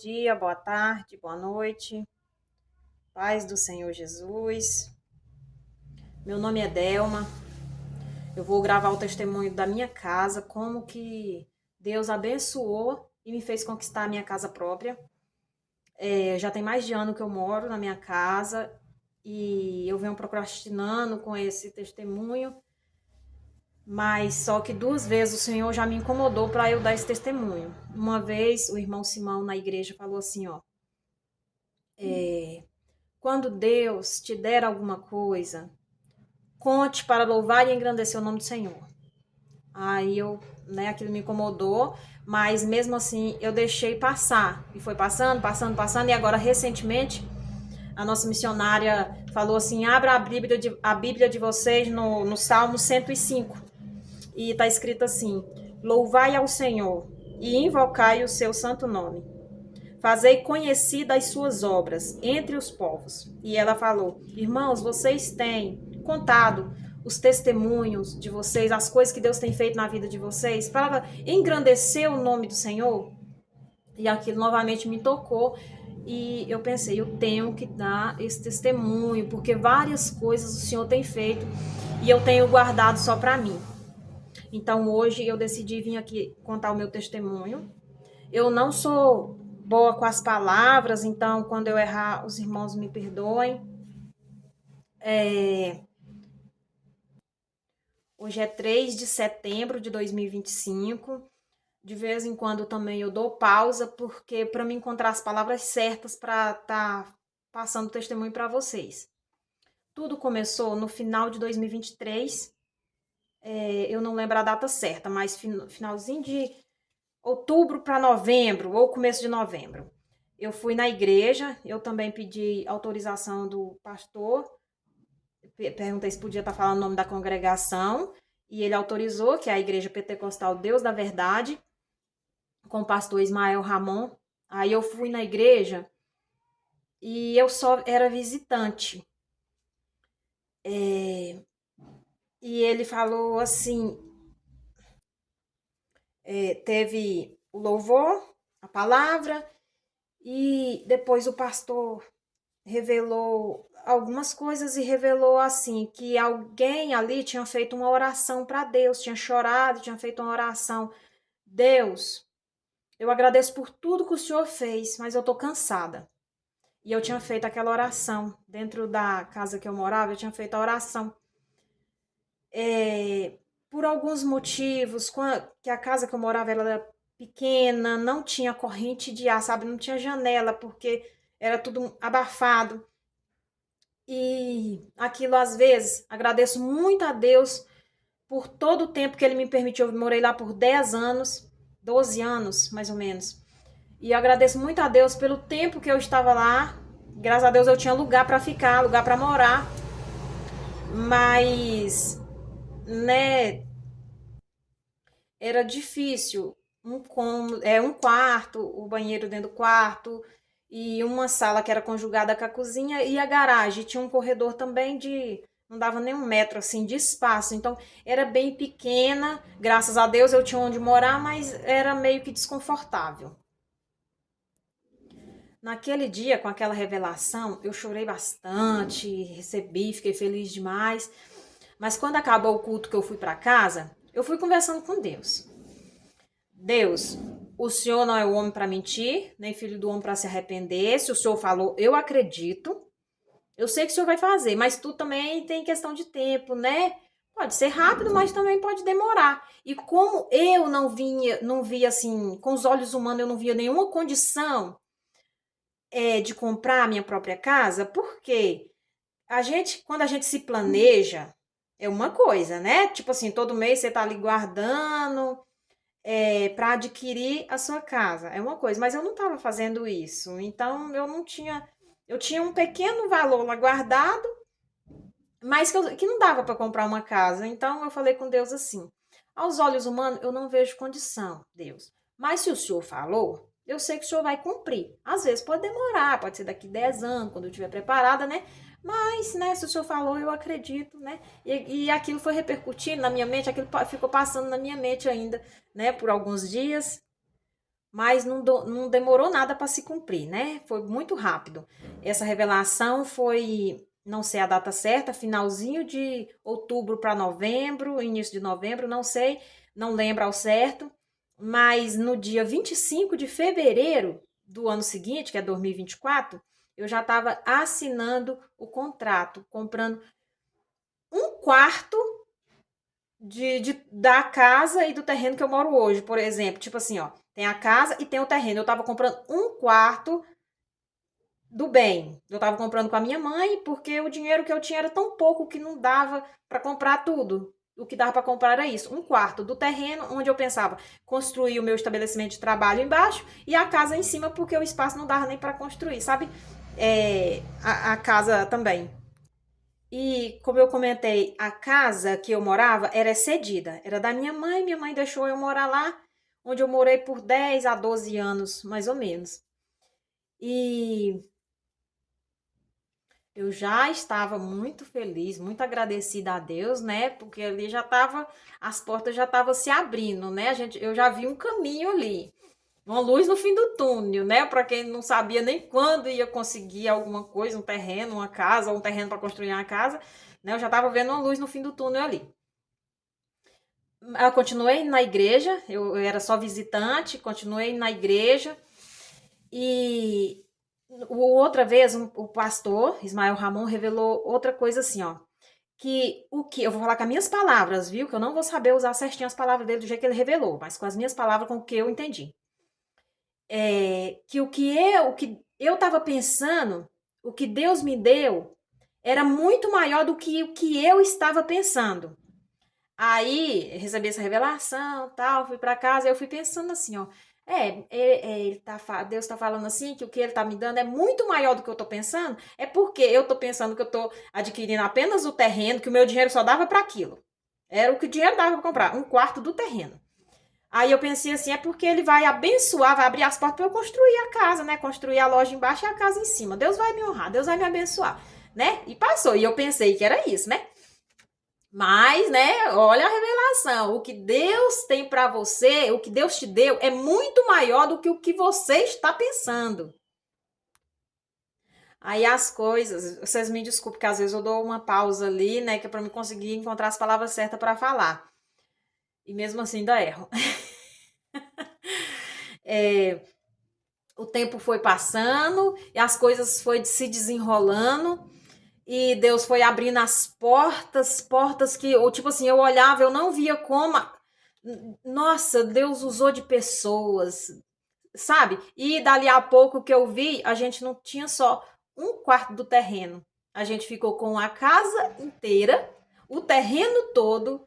dia, boa tarde, boa noite. Paz do Senhor Jesus. Meu nome é Delma. Eu vou gravar o testemunho da minha casa, como que Deus abençoou e me fez conquistar a minha casa própria. Já tem mais de ano que eu moro na minha casa e eu venho procrastinando com esse testemunho, mas só que duas vezes o Senhor já me incomodou para eu dar esse testemunho. Uma vez o irmão Simão na igreja falou assim, ó, quando Deus te der alguma coisa, conte para louvar e engrandecer o nome do Senhor. Aí aquilo me incomodou, mas mesmo assim eu deixei passar. E foi passando, passando, passando, e agora recentemente a nossa missionária falou assim: abra a Bíblia de vocês no Salmo 105. E está escrito assim: louvai ao Senhor e invocai o seu santo nome. Fazei conhecidas as suas obras entre os povos. E ela falou: irmãos, vocês têm contado os testemunhos de vocês, as coisas que Deus tem feito na vida de vocês, para engrandecer o nome do Senhor? E aquilo novamente me tocou. E eu pensei, eu tenho que dar esse testemunho, porque várias coisas o Senhor tem feito e eu tenho guardado só para mim. Então hoje eu decidi vir aqui contar o meu testemunho. Eu não sou boa com as palavras, então quando eu errar, os irmãos me perdoem. Hoje é 3 de setembro de 2025. De vez em quando também eu dou pausa, porque para me encontrar as palavras certas para estar passando testemunho para vocês. Tudo começou no final de 2023. Eu não lembro a data certa, mas finalzinho de outubro para novembro, ou começo de novembro. Eu fui na igreja, eu também pedi autorização do pastor, perguntei se podia estar falando o nome da congregação, e ele autorizou, que é a Igreja Pentecostal Deus da Verdade, com o pastor Ismael Ramon. Aí eu fui na igreja e eu só era visitante. E ele falou assim, teve o louvor, a palavra, e depois o pastor revelou algumas coisas e revelou assim que alguém ali tinha feito uma oração para Deus, tinha chorado, tinha feito uma oração. Deus, eu agradeço por tudo que o Senhor fez, mas eu tô cansada. E eu tinha feito aquela oração dentro da casa que eu morava, eu tinha feito a oração. Por alguns motivos, que a casa que eu morava era pequena, não tinha corrente de ar, sabe? Não tinha janela, porque era tudo abafado. E aquilo, às vezes, agradeço muito a Deus por todo o tempo que Ele me permitiu. Eu morei lá por 10 anos, 12 anos, mais ou menos. E eu agradeço muito a Deus pelo tempo que eu estava lá. Graças a Deus eu tinha lugar para ficar, lugar para morar. Mas, né, era difícil. Um quarto, o banheiro dentro do quarto, e uma sala que era conjugada com a cozinha e a garagem. Tinha um corredor também de. Não dava nem 1 metro assim de espaço. Então era bem pequena. Graças a Deus eu tinha onde morar, mas era meio que desconfortável. Naquele dia, com aquela revelação, eu chorei bastante, recebi, fiquei feliz demais. Mas quando acabou o culto que eu fui para casa, eu fui conversando com Deus. Deus, o Senhor não é o homem para mentir, nem filho do homem para se arrepender. Se o Senhor falou, eu acredito. Eu sei que o Senhor vai fazer, mas tu também tem questão de tempo, né? Pode ser rápido, mas também pode demorar. E como eu não via assim, com os olhos humanos, eu não via nenhuma condição de comprar a minha própria casa, porque quando a gente se planeja, é uma coisa, né? Tipo assim, todo mês você tá ali guardando para adquirir a sua casa, é uma coisa, mas eu não estava fazendo isso, então eu não tinha, eu tinha um pequeno valor lá guardado, mas que não dava para comprar uma casa, então eu falei com Deus assim, aos olhos humanos eu não vejo condição, Deus, mas se o Senhor falou, eu sei que o Senhor vai cumprir. Às vezes pode demorar, pode ser daqui 10 anos, quando eu estiver preparada, né? Mas, né, se o Senhor falou, eu acredito, né? E aquilo foi repercutindo na minha mente, aquilo ficou passando na minha mente ainda, né, por alguns dias. mas não demorou nada para se cumprir, né? Foi muito rápido. Essa revelação foi, não sei a data certa, finalzinho de outubro para novembro, início de novembro, não sei, não lembro ao certo, mas no dia 25 de fevereiro do ano seguinte, que é 2024, eu já estava assinando o contrato, comprando um quarto da casa e do terreno que eu moro hoje, por exemplo. Tipo assim, ó, tem a casa e tem o terreno. Eu tava comprando um quarto do bem. Eu tava comprando com a minha mãe porque o dinheiro que eu tinha era tão pouco que não dava para comprar tudo. O que dava para comprar era isso, um quarto do terreno onde eu pensava construir o meu estabelecimento de trabalho embaixo e a casa em cima porque o espaço não dava nem para construir, sabe? A casa também. E, como eu comentei, a casa que eu morava era cedida. Era da minha mãe deixou eu morar lá, onde eu morei por 10 a 12 anos, mais ou menos. E eu já estava muito feliz, muito agradecida a Deus, né? Porque ali já estava, as portas já estavam se abrindo, né? Eu já vi um caminho ali, uma luz no fim do túnel, né? Para quem não sabia nem quando ia conseguir alguma coisa, um terreno, uma casa, ou um terreno para construir uma casa, né? Eu já estava vendo uma luz no fim do túnel ali. Eu continuei na igreja, eu era só visitante, continuei na igreja e outra vez o pastor Ismael Ramon revelou outra coisa assim, ó, que o que eu vou falar com as minhas palavras, viu? Que eu não vou saber usar certinho as palavras dele do jeito que ele revelou, mas com as minhas palavras, com o que eu entendi. Que o que eu estava pensando, o que Deus me deu, era muito maior do que o que eu estava pensando. Aí, recebi essa revelação, tal, fui para casa, eu fui pensando assim, ó, Deus tá falando assim, que o que ele tá me dando é muito maior do que eu tô pensando, é porque eu tô pensando que eu tô adquirindo apenas o terreno, que o meu dinheiro só dava para aquilo. Era o que o dinheiro dava para comprar, um quarto do terreno. Aí eu pensei assim, é porque ele vai abençoar, vai abrir as portas para eu construir a casa, né? Construir a loja embaixo e a casa em cima. Deus vai me honrar, Deus vai me abençoar, né? E passou, e eu pensei que era isso, né? Mas, né, olha a revelação. O que Deus tem para você, o que Deus te deu, é muito maior do que o que você está pensando. Aí as coisas, vocês me desculpem, que às vezes eu dou uma pausa ali, né, que é para me conseguir encontrar as palavras certas para falar. E mesmo assim ainda erro. É, o tempo foi passando e as coisas foi se desenrolando e Deus foi abrindo as portas, portas que, ou tipo assim, eu olhava, eu não via como. Nossa, Deus usou de pessoas, sabe? E dali a pouco que eu vi, a gente não tinha só um quarto do terreno. A gente ficou com a casa inteira, o terreno todo.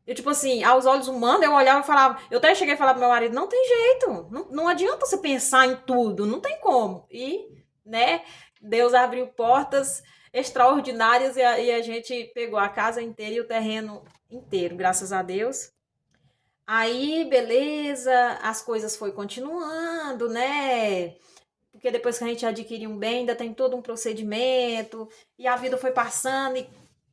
Eu, tipo assim, aos olhos humanos, eu olhava e falava. Eu até cheguei a falar pro meu marido: não tem jeito, não adianta você pensar em tudo, não tem como. E, né, Deus abriu portas extraordinárias e a gente pegou a casa inteira e o terreno inteiro, graças a Deus. Aí, beleza, as coisas foi continuando, né? Porque depois que a gente adquire um bem, ainda tem todo um procedimento, e a vida foi passando,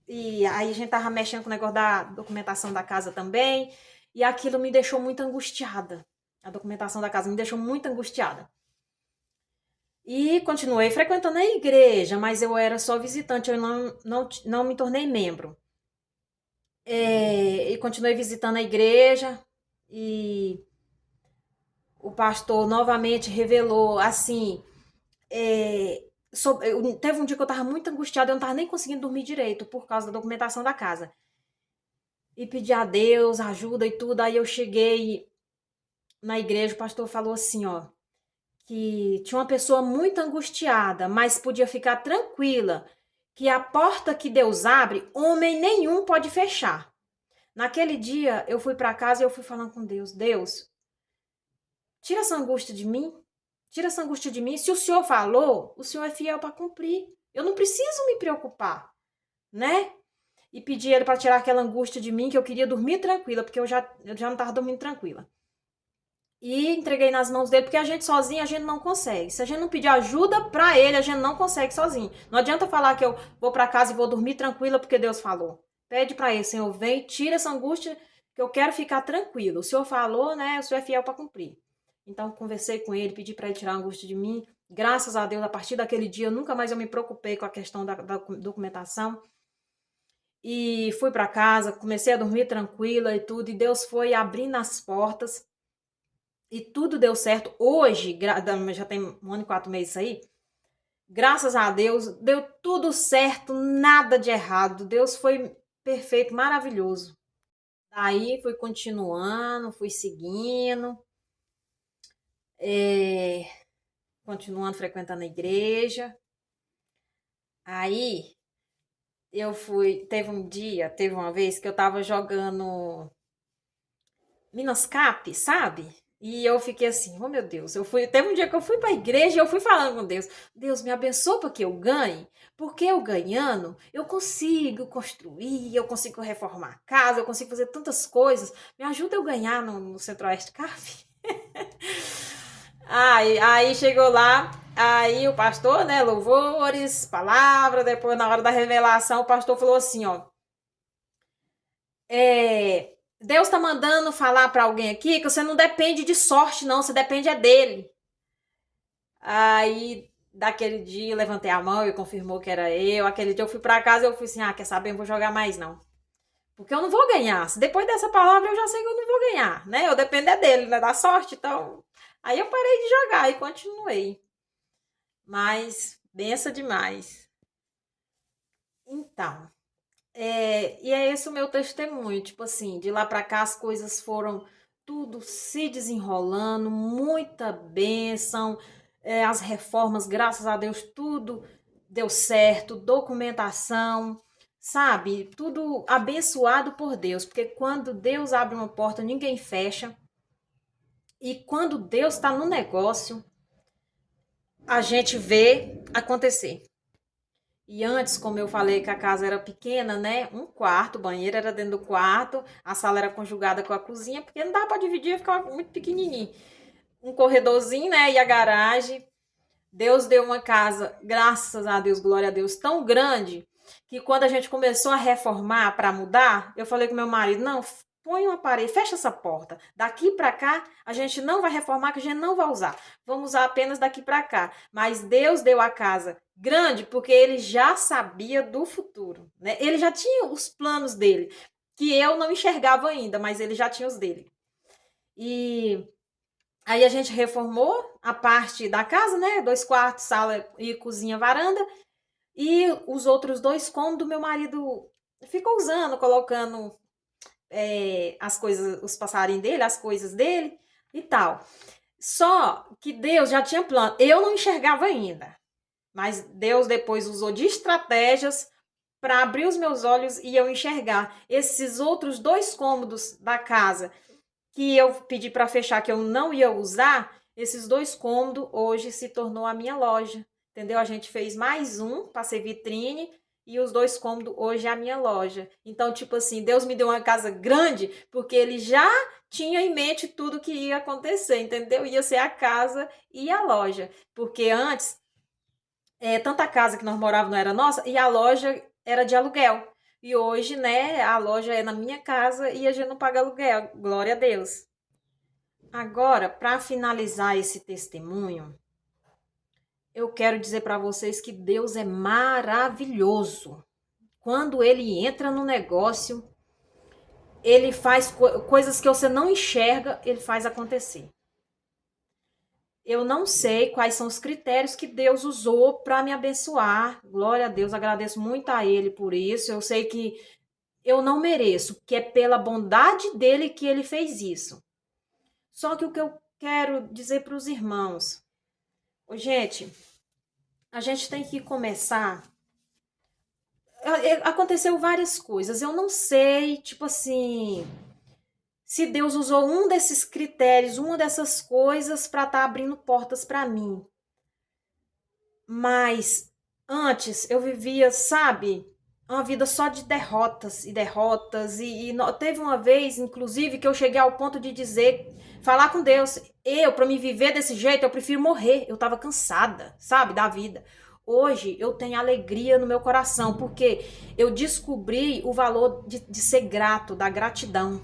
e aí a gente tava mexendo com o negócio da documentação da casa também, e aquilo me deixou muito angustiada. A documentação da casa me deixou muito angustiada. E continuei frequentando a igreja, mas eu era só visitante, eu não me tornei membro. E continuei visitando a igreja, e o pastor novamente revelou assim. Teve um dia que eu tava muito angustiada, eu não tava nem conseguindo dormir direito por causa da documentação da casa. E pedi a Deus ajuda e tudo. Aí eu cheguei na igreja, o pastor falou assim, ó, que tinha uma pessoa muito angustiada, mas podia ficar tranquila, que a porta que Deus abre, homem nenhum pode fechar. Naquele dia eu fui para casa e eu fui falando com Deus, Deus, tira essa angústia de mim. Tira essa angústia de mim. Se o Senhor falou, o Senhor é fiel para cumprir. Eu não preciso me preocupar, né? E pedir ele para tirar aquela angústia de mim, que eu queria dormir tranquila, porque eu já não estava dormindo tranquila. E entreguei nas mãos dele, porque a gente sozinho a gente não consegue. Se a gente não pedir ajuda para ele, a gente não consegue sozinho. Não adianta falar que eu vou para casa e vou dormir tranquila porque Deus falou. Pede para ele, Senhor, vem, tira essa angústia que eu quero ficar tranquilo. O Senhor falou, né? O Senhor é fiel para cumprir. Então, conversei com ele, pedi para ele tirar a angústia de mim. Graças a Deus, a partir daquele dia, nunca mais eu me preocupei com a questão da documentação. E fui para casa, comecei a dormir tranquila e tudo, e Deus foi abrindo as portas e tudo deu certo. Hoje, já tem 1 ano e 4 meses aí, graças a Deus, deu tudo certo, nada de errado. Deus foi perfeito, maravilhoso. Daí fui continuando, fui seguindo, é, continuando frequentando a igreja. Aí eu fui, teve uma vez que eu tava jogando Minas Cap, sabe? E eu fiquei assim, oh meu Deus, teve um dia que eu fui pra igreja e eu fui falando com Deus, Deus me abençoa para que eu ganhe, porque eu ganhando, eu consigo construir, eu consigo reformar a casa, eu consigo fazer tantas coisas, me ajuda eu ganhar no Centro-Oeste Cap. Aí chegou lá, aí o pastor, né, louvores, palavra, depois na hora da revelação o pastor falou assim, ó, Deus tá mandando falar para alguém aqui que você não depende de sorte não, você depende é dele. Aí daquele dia eu levantei a mão e confirmou que era eu, aquele dia eu fui para casa e eu fui assim, quer saber, eu não vou jogar mais não. Porque eu não vou ganhar. Se depois dessa palavra eu já sei que eu não vou ganhar, né? Eu dependo é dele, né? Da sorte, então. Aí eu parei de jogar e continuei. Mas benção demais. Então, e é esse o meu testemunho. Tipo assim, de lá pra cá as coisas foram tudo se desenrolando, muita bênção, as reformas, graças a Deus, tudo deu certo, documentação, sabe? Tudo abençoado por Deus, porque quando Deus abre uma porta, ninguém fecha. E quando Deus está no negócio, a gente vê acontecer. E antes, como eu falei que a casa era pequena, né? Um quarto, o banheiro era dentro do quarto, a sala era conjugada com a cozinha, porque não dava para dividir, ficava muito pequenininho. Um corredorzinho, né? E a garagem. Deus deu uma casa, graças a Deus, glória a Deus, tão grande que quando a gente começou a reformar para mudar, eu falei com meu marido, não, põe uma parede, fecha essa porta. Daqui para cá, a gente não vai reformar, que a gente não vai usar. Vamos usar apenas daqui para cá. Mas Deus deu a casa grande porque ele já sabia do futuro, né? Ele já tinha os planos dele, que eu não enxergava ainda, mas ele já tinha os dele. E aí a gente reformou a parte da casa, né? 2 quartos, sala e cozinha, varanda. E os outros 2 cômodos, meu marido ficou usando, colocando as coisas, os passarinhos dele, as coisas dele e tal. Só que Deus já tinha plano. Eu não enxergava ainda. Mas Deus depois usou de estratégias para abrir os meus olhos e eu enxergar esses outros 2 cômodos da casa que eu pedi para fechar, que eu não ia usar, esses 2 cômodos hoje se tornou a minha loja, entendeu? A gente fez mais um para ser vitrine e os 2 cômodos hoje é a minha loja. Então, tipo assim, Deus me deu uma casa grande porque ele já tinha em mente tudo que ia acontecer, entendeu? Ia ser a casa e a loja, porque antes, tanta casa que nós morávamos não era nossa e a loja era de aluguel. E hoje, né, a loja é na minha casa e a gente não paga aluguel. Glória a Deus. Agora, para finalizar esse testemunho, eu quero dizer para vocês que Deus é maravilhoso. Quando ele entra no negócio, ele faz coisas que você não enxerga, ele faz acontecer. Eu não sei quais são os critérios que Deus usou para me abençoar. Glória a Deus, agradeço muito a ele por isso. Eu sei que eu não mereço, que é pela bondade dele que ele fez isso. Só que o que eu quero dizer para os irmãos, gente, a gente tem que começar. Aconteceu várias coisas. Eu não sei, tipo assim, se Deus usou um desses critérios, uma dessas coisas para estar abrindo portas para mim. Mas antes eu vivia, sabe, uma vida só de derrotas e derrotas. Teve uma vez, inclusive, que eu cheguei ao ponto de dizer, falar com Deus, para me viver desse jeito, eu prefiro morrer. Eu estava cansada, sabe, da vida. Hoje eu tenho alegria no meu coração, porque eu descobri o valor de ser grato, da gratidão.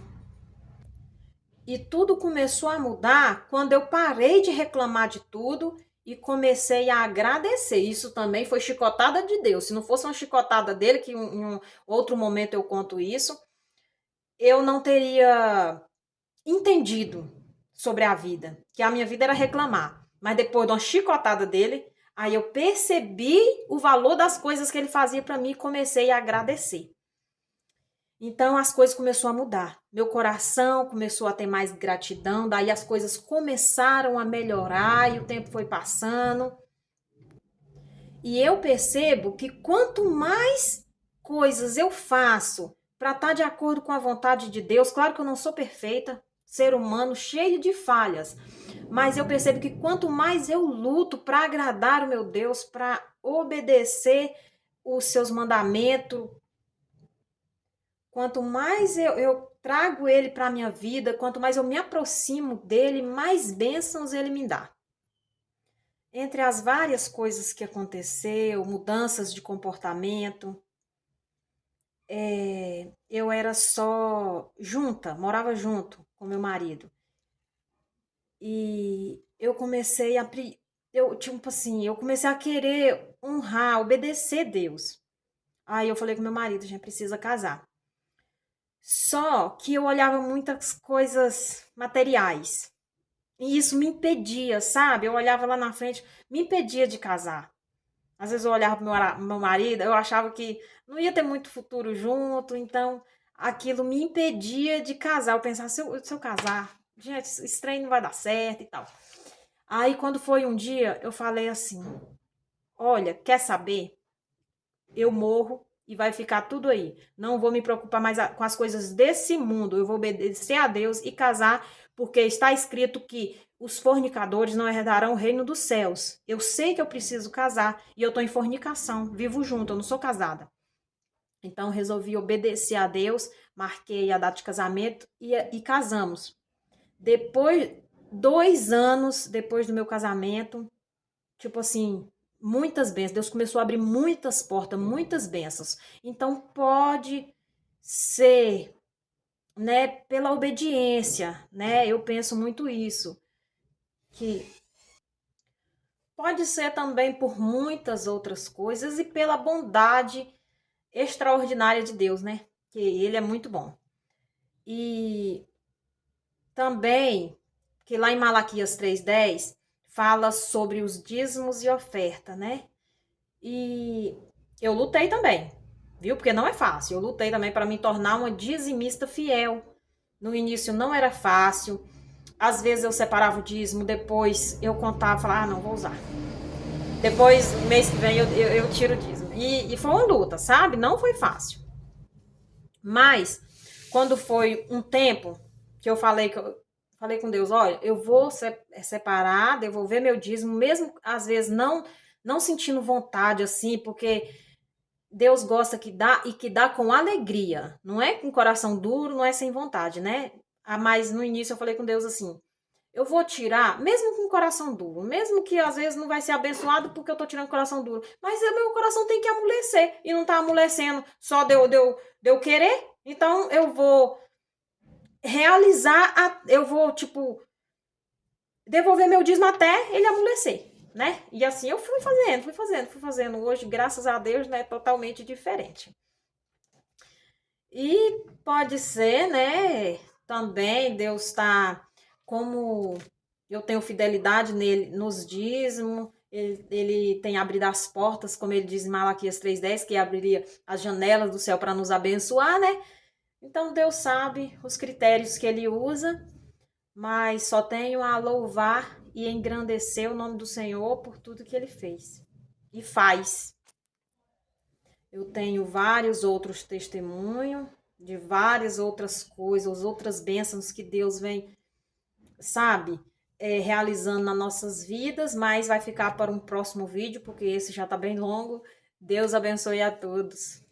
E tudo começou a mudar quando eu parei de reclamar de tudo e comecei a agradecer. Isso também foi chicotada de Deus. Se não fosse uma chicotada dele, que em um outro momento eu conto isso, eu não teria entendido sobre a vida, que a minha vida era reclamar. Mas depois de uma chicotada dele, aí eu percebi o valor das coisas que ele fazia para mim e comecei a agradecer. Então as coisas começaram a mudar. Meu coração começou a ter mais gratidão, daí as coisas começaram a melhorar e o tempo foi passando. E eu percebo que quanto mais coisas eu faço para estar de acordo com a vontade de Deus, claro que eu não sou perfeita, ser humano cheio de falhas, mas eu percebo que quanto mais eu luto para agradar o meu Deus, para obedecer os seus mandamentos, quanto mais eu trago ele para a minha vida, quanto mais eu me aproximo dele, mais bênçãos ele me dá. Entre as várias coisas que aconteceu, mudanças de comportamento, eu era só junta, morava junto com meu marido. E eu comecei a tipo assim, eu comecei a querer honrar, obedecer Deus. Aí eu falei com meu marido, a gente precisa casar. Só que eu olhava muitas coisas materiais. E isso me impedia, sabe? Eu olhava lá na frente, me impedia de casar. Às vezes eu olhava pro meu marido, eu achava que não ia ter muito futuro junto, então aquilo me impedia de casar. Eu pensava, se eu casar, gente, esse trem não vai dar certo e tal. Aí quando foi um dia, eu falei assim: olha, quer saber? Eu morro e vai ficar tudo aí. Não vou me preocupar mais com as coisas desse mundo. Eu vou obedecer a Deus e casar, porque está escrito que os fornicadores não herdarão o reino dos céus. Eu sei que eu preciso casar e eu estou em fornicação, vivo junto, eu não sou casada. Então resolvi obedecer a Deus, marquei a data de casamento e casamos. Depois, 2 anos depois do meu casamento, tipo assim, muitas bênçãos. Deus começou a abrir muitas portas, muitas bênçãos. Então pode ser, né, pela obediência, né? Eu penso muito isso, que pode ser também por muitas outras coisas e pela bondade extraordinária de Deus, né? Que ele é muito bom. E também que lá em Malaquias 3:10 fala sobre os dízimos e oferta, né? E eu lutei também, viu? Porque não é fácil. Eu lutei também para me tornar uma dizimista fiel. No início não era fácil. Às vezes eu separava o dízimo, depois eu contava, falava, não, vou usar. Depois, mês que vem, eu tiro o dízimo. E foi uma luta, sabe? Não foi fácil. Mas, quando foi um tempo que eu falei com Deus, olha, eu vou separar, devolver meu dízimo, mesmo às vezes não sentindo vontade assim, porque Deus gosta que dá e que dá com alegria. Não é com coração duro, não é sem vontade, né? Mas no início eu falei com Deus assim: eu vou tirar, mesmo com coração duro, mesmo que às vezes não vai ser abençoado porque eu tô tirando coração duro, mas o meu coração tem que amolecer e não tá amolecendo só de eu querer. Então eu vou realizar, eu vou, tipo, devolver meu dízimo até ele amolecer, né? E assim eu fui fazendo. Hoje, graças a Deus, né, totalmente diferente. E pode ser, né, também Deus está, como eu tenho fidelidade nele, nos dízimos, ele tem abrido as portas, como ele diz em Malaquias 3:10, que abriria as janelas do céu para nos abençoar, né? Então Deus sabe os critérios que ele usa, mas só tenho a louvar e engrandecer o nome do Senhor por tudo que ele fez e faz. Eu tenho vários outros testemunhos de várias outras coisas, outras bênçãos que Deus vem, sabe, realizando nas nossas vidas, mas vai ficar para um próximo vídeo, porque esse já está bem longo. Deus abençoe a todos.